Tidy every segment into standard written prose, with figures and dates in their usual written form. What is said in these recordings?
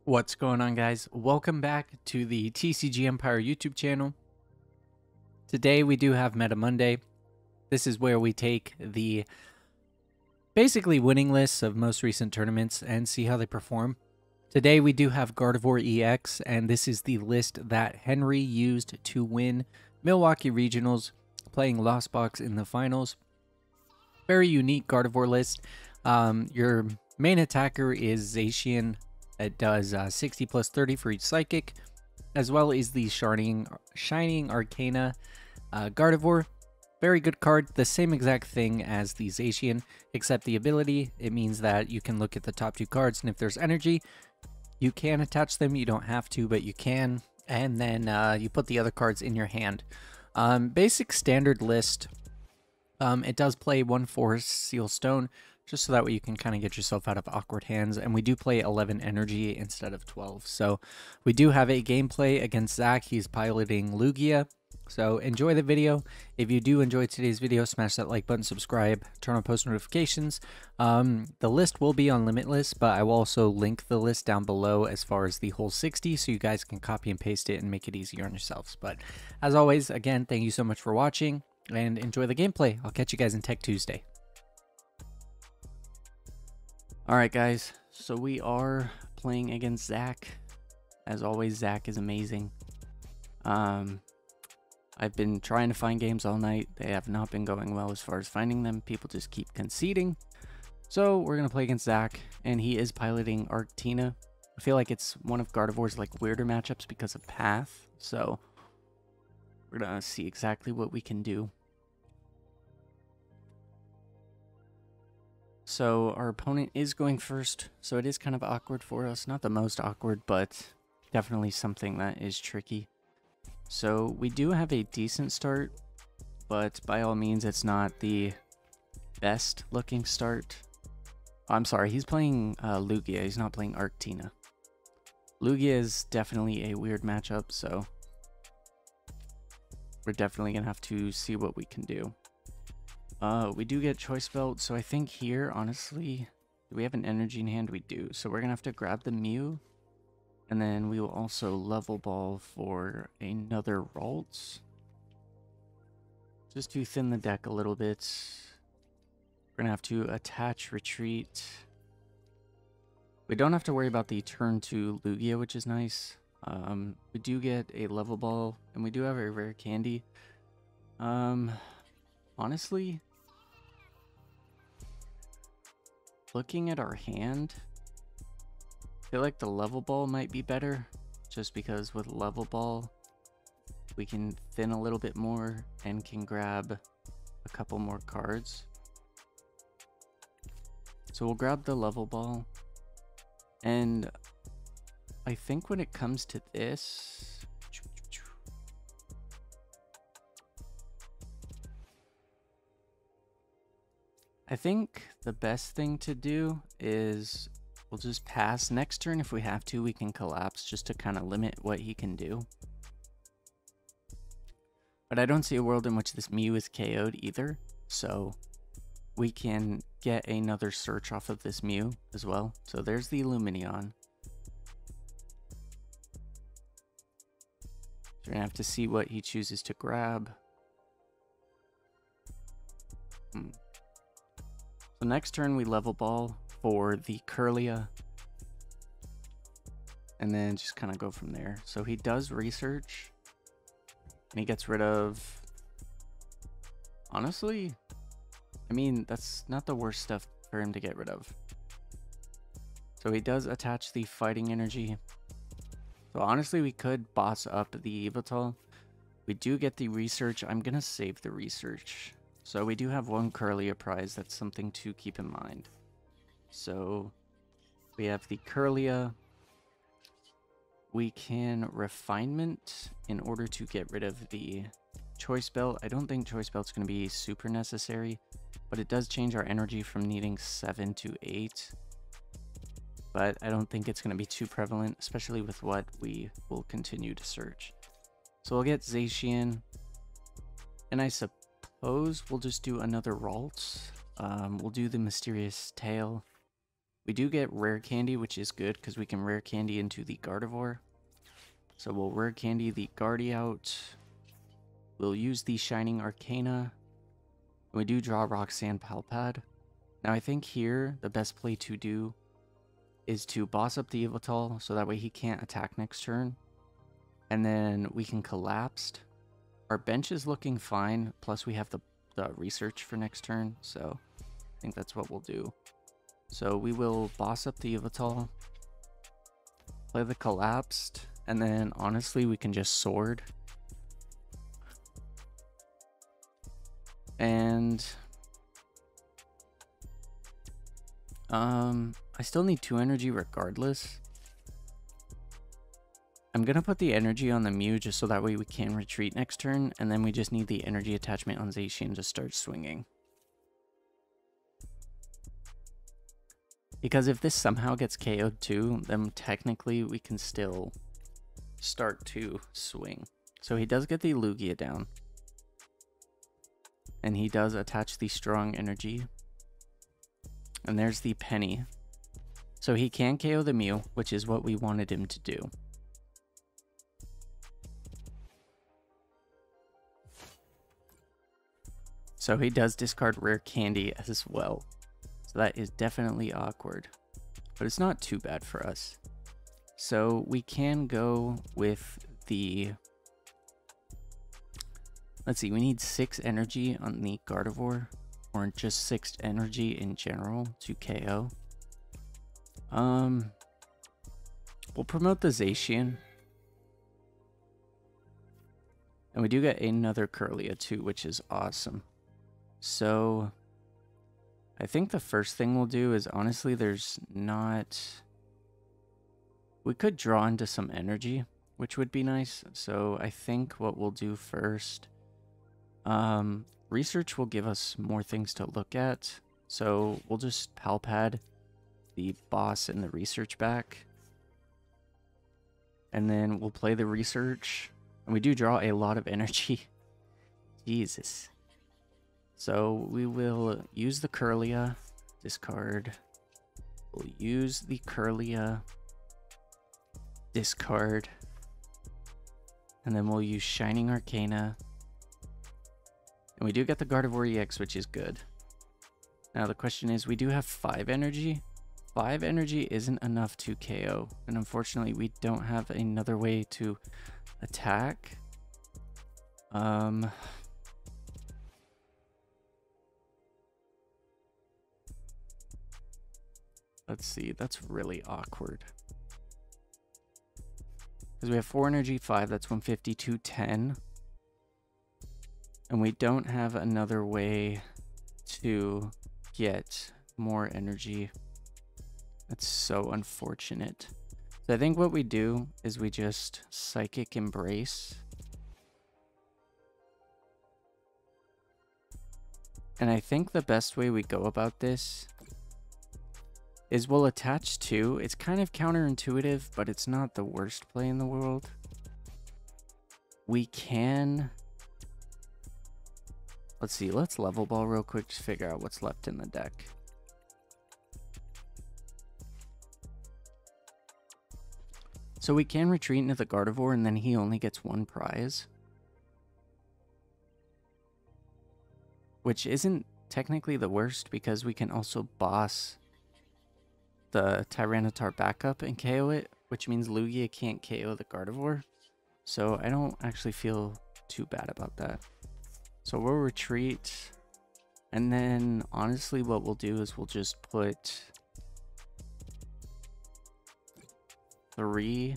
What's going on, guys? Welcome back to the TCG Empire YouTube channel. Today we do have Meta Monday. This is where we take the basically winning lists of most recent tournaments and see how they perform. Today we do have Gardevoir EX, and this is the list that Henry used to win Milwaukee Regionals, playing Lost Box in the finals. Very unique Gardevoir list. Your main attacker is Zacian. It does 60 plus 30 for each psychic, as well as the Shining Arcana Gardevoir. Very good card, the same exact thing as the Zacian, except the ability. It means that you can look at the top two cards, and if there's energy, you can attach them. You don't have to, but you can. And then you put the other cards in your hand. Basic standard list. It does play 1/4 Seal Stone, just so that way you can kind of get yourself out of awkward hands. And we do play 11 energy instead of 12. So we do have a gameplay against Zach. He's piloting Lugia. So enjoy the video. If you do enjoy today's video, smash that like button, subscribe, turn on post notifications. The list will be on Limitless, but I will also link the list down below as far as the whole 60, so you guys can copy and paste it and make it easier on yourselves. But as always, again, thank you so much for watching and enjoy the gameplay. I'll catch you guys in Tech Tuesday. Alright guys, so we are playing against Zach. As always, Zach is amazing. I've been trying to find games all night. They have not been going well as far as finding them. People just keep conceding. So we're going to play against Zach, and he is piloting Arctina. I feel like it's one of Gardevoir's like weirder matchups because of Path. So we're going to see exactly what we can do. So our opponent is going first, so it is kind of awkward for us. Not the most awkward, but definitely something that is tricky. So we do have a decent start, but by all means it's not the best looking start. I'm sorry, he's playing Lugia, he's not playing Arctina. Lugia is definitely a weird matchup, so we're definitely going to have to see what we can do. We do get Choice Belt, so I think here, honestly, do we have an energy in hand? We do. So we're going to have to grab the Mew, and then we will also level ball for another Ralts. Just to thin the deck a little bit. We're going to have to attach Retreat. We don't have to worry about the turn to Lugia, which is nice. We do get a level ball, and we do have a rare candy. Honestly, looking at our hand, I feel like the level ball might be better, just because with level ball we can thin a little bit more and can grab a couple more cards. So we'll grab the level ball, and I think when it comes to this, I think the best thing to do is we'll just pass. Next turn, if we have to, we can collapse just to kind of limit what he can do. But I don't see a world in which this Mew is KO'd either, so we can get another search off of this Mew as well. So there's the Lumineon. So we're going to have to see what he chooses to grab. So next turn we level ball for the Kirlia, and then just kind of go from there. So he does research, and he gets rid of, honestly, I mean, that's not the worst stuff for him to get rid of. So he does attach the fighting energy. So honestly, we could boss up the Yveltal. We do get the research. I'm going to save the research. So we do have one Kirlia prize. That's something to keep in mind. So we have the Kirlia. We can Refinement in order to get rid of the Choice Belt. I don't think Choice Belt's going to be super necessary, but it does change our energy from needing 7 to 8. But I don't think it's going to be too prevalent, especially with what we will continue to search. So we'll get Zacian, and I suppose we'll just do another Ralts. We'll do the Mysterious Tail. We do get rare candy, which is good because we can rare candy into the Gardevoir. So we'll rare candy the Guardy out. We'll use the Shining Arcana. We do draw Roxanne Palpad. Now I think here the best play to do is to boss up the Yveltal so that way he can't attack next turn. And then we can Collapsed. Our bench is looking fine, plus we have the research for next turn, so I think that's what we'll do. So we will boss up the Yveltal, play the Collapsed, and then honestly we can just Sword. And I still need 2 energy regardless. I'm gonna put the energy on the Mew just so that way we can retreat next turn, and then we just need the energy attachment on Zacian to start swinging. Because if this somehow gets KO'd too, then technically we can still start to swing. So he does get the Lugia down. And he does attach the strong energy. And there's the Penny. So he can KO the Mew, which is what we wanted him to do. So he does discard rare candy as well. So that is definitely awkward. But it's not too bad for us. So we can go with the... Let's see, we need 6 energy on the Gardevoir. Or just 6 energy in general to KO. We'll promote the Zacian. And we do get another Curlia too, which is awesome. So I think the first thing we'll do is honestly there's not... We could draw into some energy, which would be nice. So I think what we'll do first... research will give us more things to look at. So we'll just Palpad the boss and the research back. And then we'll play the research. And we do draw a lot of energy. Jesus. So we will use the Curlia. Discard. We'll use the Curlia. Discard. And then we'll use Shining Arcana. And we do get the Gardevoir EX, which is good. Now the question is, we do have 5 energy. 5 energy isn't enough to KO. And unfortunately, we don't have another way to attack. Let's see, that's really awkward. Because we have 4 energy, 5, that's 150, 210. And we don't have another way to get more energy. That's so unfortunate. So I think what we do is we just Psychic Embrace. And I think the best way we go about this is we'll attach 2. It's kind of counterintuitive, but it's not the worst play in the world. We can... Let's see, let's level ball real quick to figure out what's left in the deck. So we can retreat into the Gardevoir and then he only gets 1 prize. Which isn't technically the worst because we can also boss the Tyranitar backup and KO it, which means Lugia can't KO the Gardevoir. So I don't actually feel too bad about that. So we'll retreat, and then honestly what we'll do is we'll just put 3,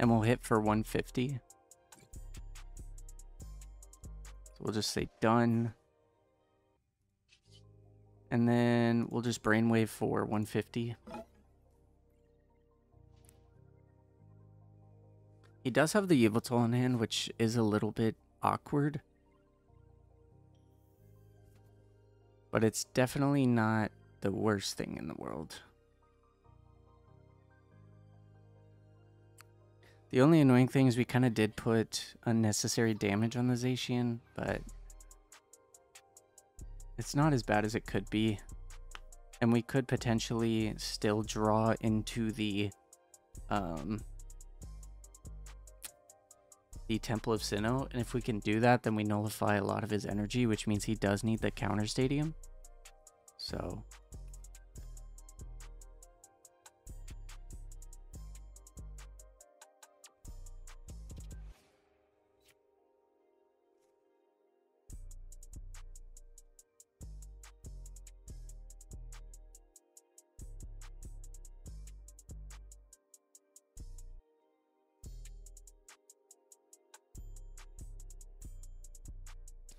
and we'll hit for 150. So we'll just say done, and then we'll just brainwave for 150. He does have the Yveltal in hand, which is a little bit awkward. But it's definitely not the worst thing in the world. The only annoying thing is we kind of did put unnecessary damage on the Zacian, but it's not as bad as it could be. And we could potentially still draw into the Temple of Sinnoh. And if we can do that, then we nullify a lot of his energy, which means he does need the counter stadium. So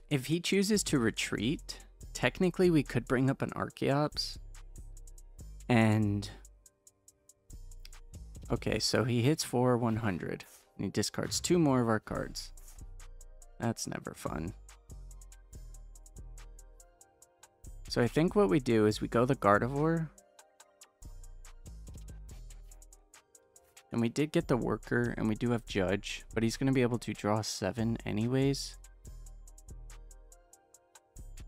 if he chooses to retreat, technically we could bring up an Archeops. And okay, so he hits for 100 and he discards 2 more of our cards. That's never fun. So I think what we do is we go the Gardevoir. And we did get the Worker, and we do have Judge, but he's going to be able to draw 7 anyways.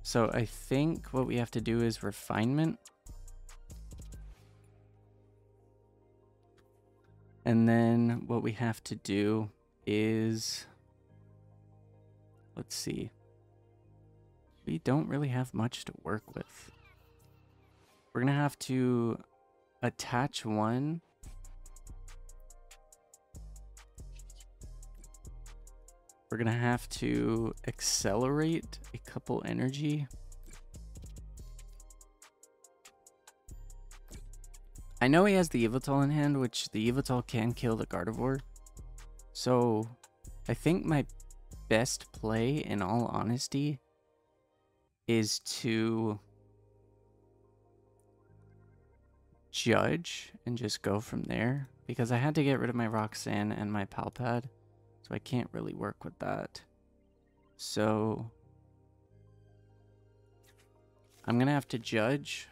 So I think what we have to do is Refinement. And then what we have to do is, let's see. We don't really have much to work with. We're going to have to attach 1. We're going to have to accelerate a couple energy. I know he has the Yveltal in hand, which the Yveltal can kill the Gardevoir. So I think my best play, in all honesty, is to Judge and just go from there. Because I had to get rid of my Roxanne and my Palpad. So I can't really work with that. So I'm going to have to Judge.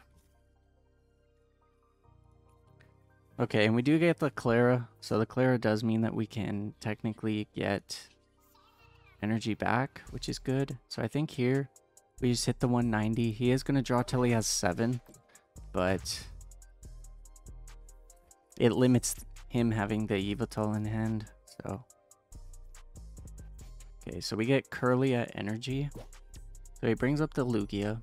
Okay, and we do get the Clara. So the Clara does mean that we can technically get energy back, which is good. So I think here we just hit the 190. He is going to draw till he has 7. But it limits him having the Yveltal in hand. So okay, so we get Curlia energy. So he brings up the Lugia.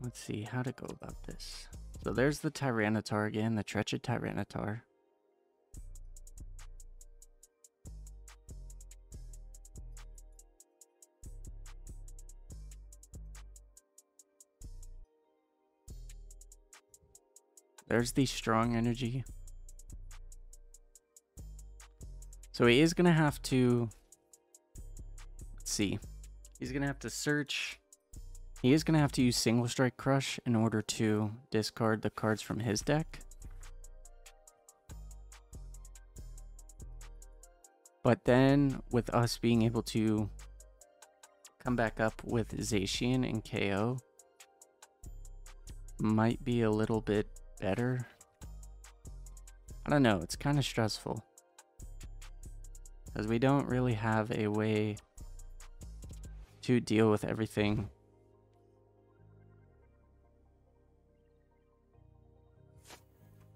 Let's see how to go about this. So there's the Tyranitar again, the Treacherous Tyranitar. There's the strong energy. So he is going to have to, let's see, he's going to have to search. He is going to have to use Single Strike Crush in order to discard the cards from his deck. But then with us being able to come back up with Zacian and KO might be a little bit better. I don't know, it's kind of stressful because we don't really have a way to deal with everything.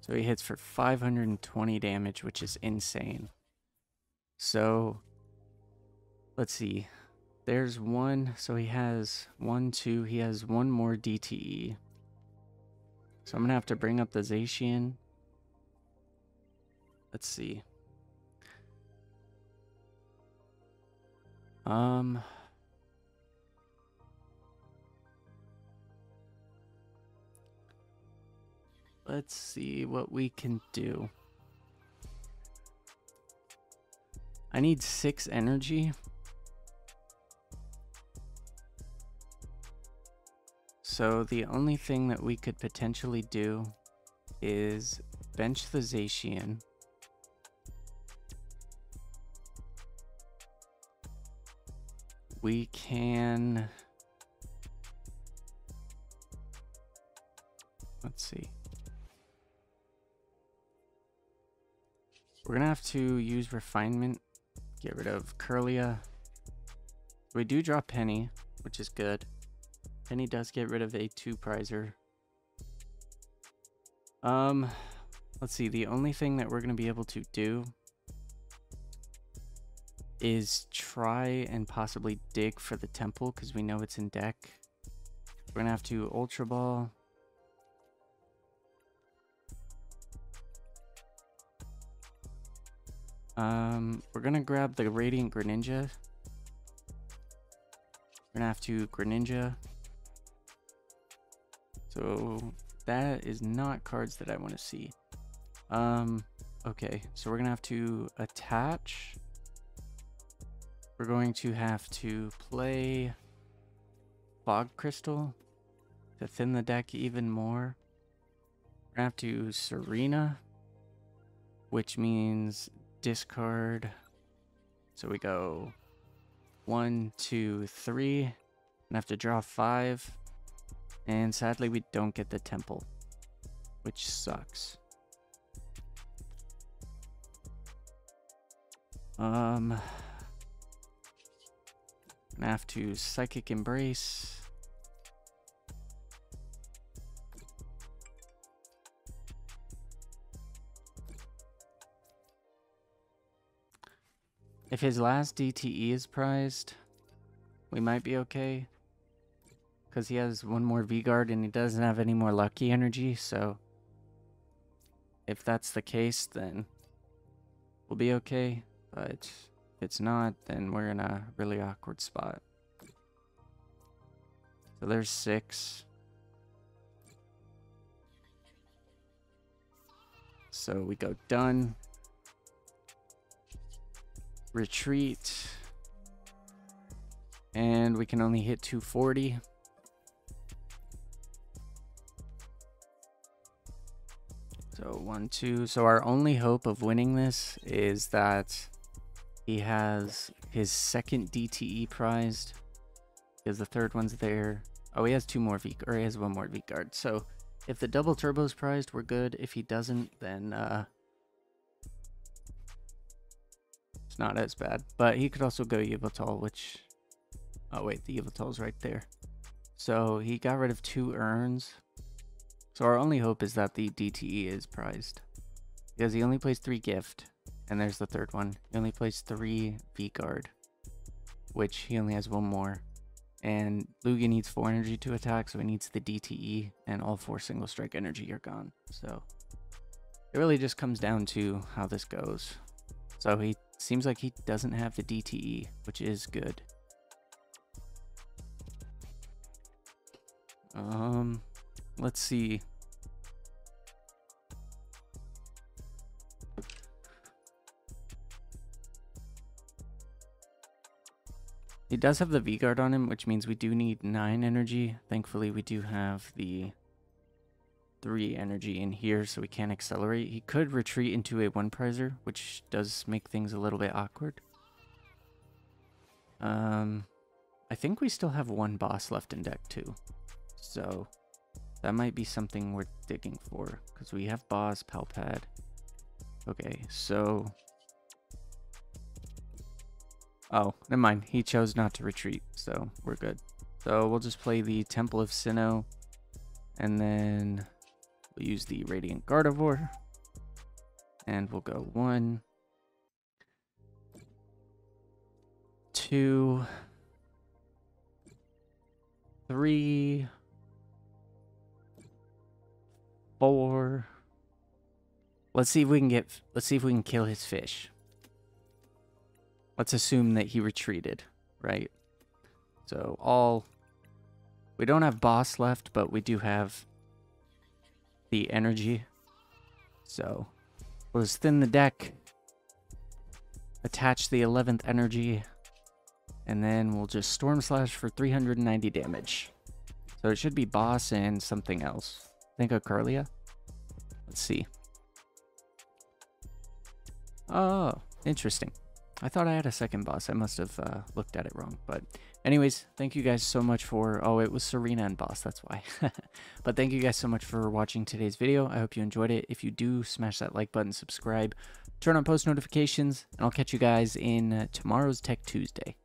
So he hits for 520 damage, which is insane. So let's see, there's 1, so he has 1, 2, he has 1 more DTE. So I'm going to have to bring up the Zacian. Let's see. Let's see what we can do. I need 6 energy. So the only thing that we could potentially do is bench the Zacian. We can, let's see. We're gonna have to use Refinement Get rid of Curlia. We do draw Penny, which is good. Penny does get rid of a 2 prizer. Let's see. The only thing that we're going to be able to do is try and possibly dig for the temple because we know it's in deck. We're going to have to Ultra Ball. We're going to grab the Radiant Greninja. We're going to have to Greninja. So that is not cards that I want to see. Okay, so we're going to have to attach. We're going to have to play Fog Crystal to thin the deck even more. We're going to have to Serena, which means discard. So we go 1, 2, 3. And have to draw 5. And sadly, we don't get the temple, which sucks. I have to Psychic Embrace. If his last DTE is prized, we might be okay. Because he has 1 more V-Guard and he doesn't have any more lucky energy, so if that's the case, then we'll be okay. But if it's not, then we're in a really awkward spot. So there's 6. So we go done. Retreat. And we can only hit 240. So 1, 2. So our only hope of winning this is that he has his second DTE prized. Because the third one's there. Oh, he has 2 more V, or he has 1 more V guard. So if the double turbo's prized, we're good. If he doesn't, then it's not as bad. But he could also go Yveltal, which, oh wait, the Yveltal's right there. So he got rid of 2 urns. So our only hope is that the DTE is prized. Because he only plays 3 gift. And there's the third one. He only plays 3 V-Guard. Which he only has 1 more. And Lugia needs 4 energy to attack. So he needs the DTE. And all 4 single strike energy are gone. So it really just comes down to how this goes. So he seems like he doesn't have the DTE. Which is good. Let's see. He does have the V-Guard on him, which means we do need 9 energy. Thankfully, we do have the 3 energy in here, so we can't accelerate. He could retreat into a 1 prizer, which does make things a little bit awkward. I think we still have 1 boss left in deck too. So that might be something we're digging for, because we have boss, Palpad. Okay, so... oh, never mind. He chose not to retreat, so we're good. So we'll just play the Temple of Sinnoh, and then we'll use the Radiant Gardevoir, and we'll go 1, 2, 3, 4. Let's see if we can kill his fish. Let's assume that he retreated, right? So we don't have boss left, but we do have the energy. So we'll just thin the deck, attach the 11th energy, and then we'll just Storm Slash for 390 damage. So it should be boss and something else. Think of Curlia. Let's see. Oh, interesting. I thought I had a second boss. I must have looked at it wrong. But anyways, thank you guys so much for... oh, it was Serena and boss. That's why. But thank you guys so much for watching today's video. I hope you enjoyed it. If you do, smash that like button, subscribe. turn on post notifications, and I'll catch you guys in tomorrow's Tech Tuesday.